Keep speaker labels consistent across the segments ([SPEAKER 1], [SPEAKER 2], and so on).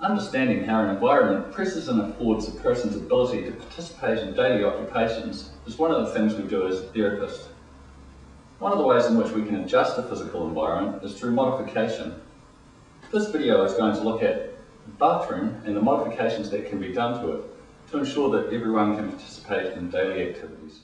[SPEAKER 1] Understanding how an environment presses and affords a person's ability to participate in daily occupations is one of the things we do as a therapist. One of the ways in which we can adjust a physical environment is through modification. This video is going to look at the bathroom and the modifications that can be done to it to ensure that everyone can participate in daily activities.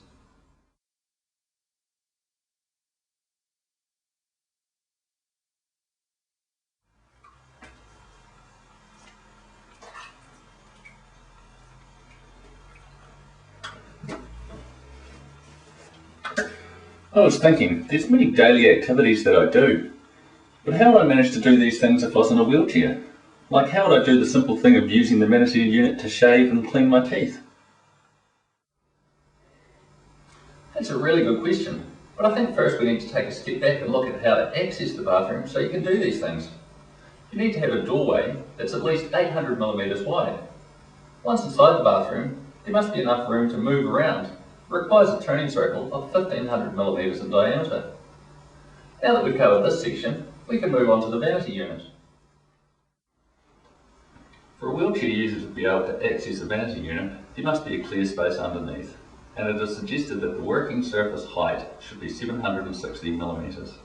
[SPEAKER 1] I was thinking, there's many daily activities that I do, but how would I manage to do these things if I was in a wheelchair? Like, how would I do the simple thing of using the vanity unit to shave and clean my teeth? That's a really good question, but I think first we need to take a step back and look at how to access the bathroom so you can do these things. You need to have a doorway that's at least 800 millimeters wide. Once inside the bathroom, there must be enough room to move around. It requires a turning circle of 1500 millimeters in diameter. Now that we've covered this section, we can move on to the vanity unit. For a wheelchair user to be able to access a vanity unit, there must be a clear space underneath, and it is suggested that the working surface height should be 760 millimeters.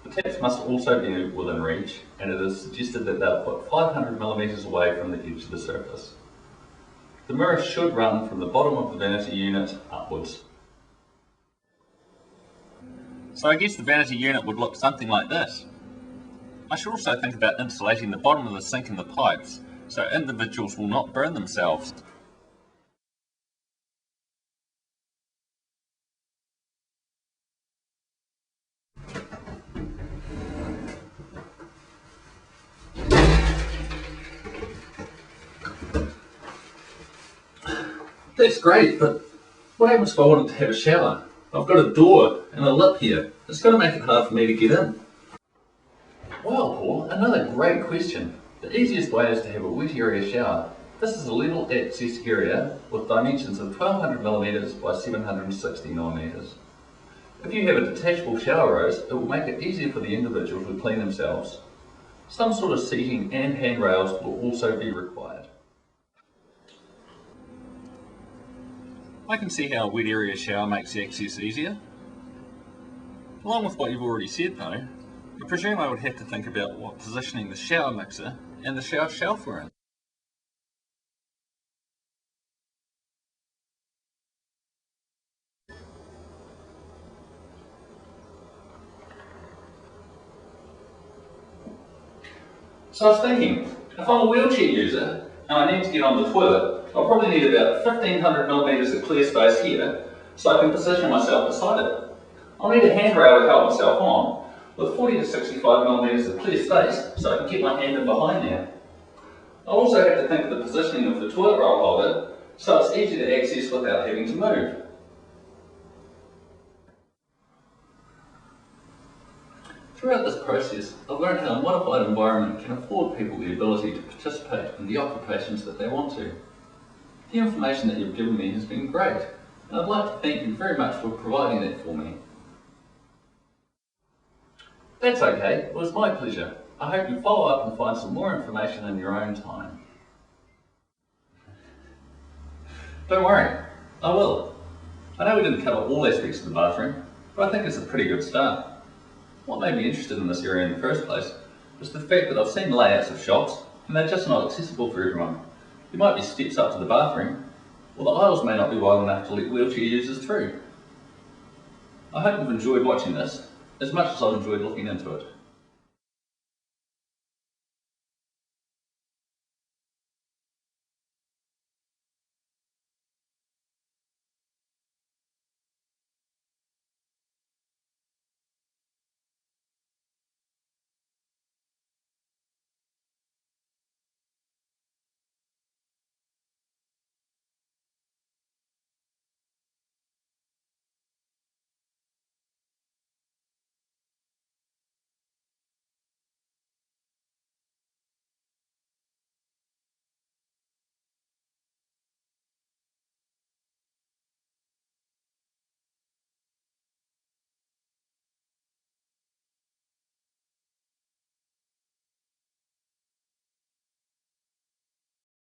[SPEAKER 1] The taps must also be within reach, and it is suggested that they'll put 500 millimeters away from the edge of the surface. The mirror should run from the bottom of the vanity unit upwards. So I guess the vanity unit would look something like this. I should also think about insulating the bottom of the sink and the pipes, so individuals will not burn themselves. That's great, but what happens if I wanted to have a shower? I've got a door and a lip here. It's going to make it hard for me to get in. Well, Paul, another great question. The easiest way is to have a wet area shower. This is a level access area with dimensions of 1200 millimeters by 760 millimeters. If you have a detachable shower rose, it will make it easier for the individual to clean themselves. Some sort of seating and handrails will also be required. I can see how a wet area shower makes access easier. Along with what you've already said though, I presume I would have to think about what positioning the shower mixer and the shower shelf were in. So I was thinking, if I'm a wheelchair user and I need to get on the toilet, I'll probably need about 1500 millimeters of clear space here so I can position myself beside it. I'll need a handrail to help myself on with 40 to 65 millimeters of clear space so I can get my hand in behind there. I'll also have to think of the positioning of the toilet roll holder so it's easy to access without having to move. Throughout this process, I've learned how a modified environment can afford people the ability to participate in the occupations that they want to. The information that you've given me has been great, and I'd like to thank you very much for providing that for me. That's okay, it was my pleasure. I hope you follow up and find some more information in your own time. Don't worry, I will. I know we didn't cover all aspects of the bathroom, but I think it's a pretty good start. What made me interested in this area in the first place was the fact that I've seen layouts of shops and they're just not accessible for everyone. There might be steps up to the bathroom, or the aisles may not be wide enough to let wheelchair users through. I hope you've enjoyed watching this as much as I've enjoyed looking into it.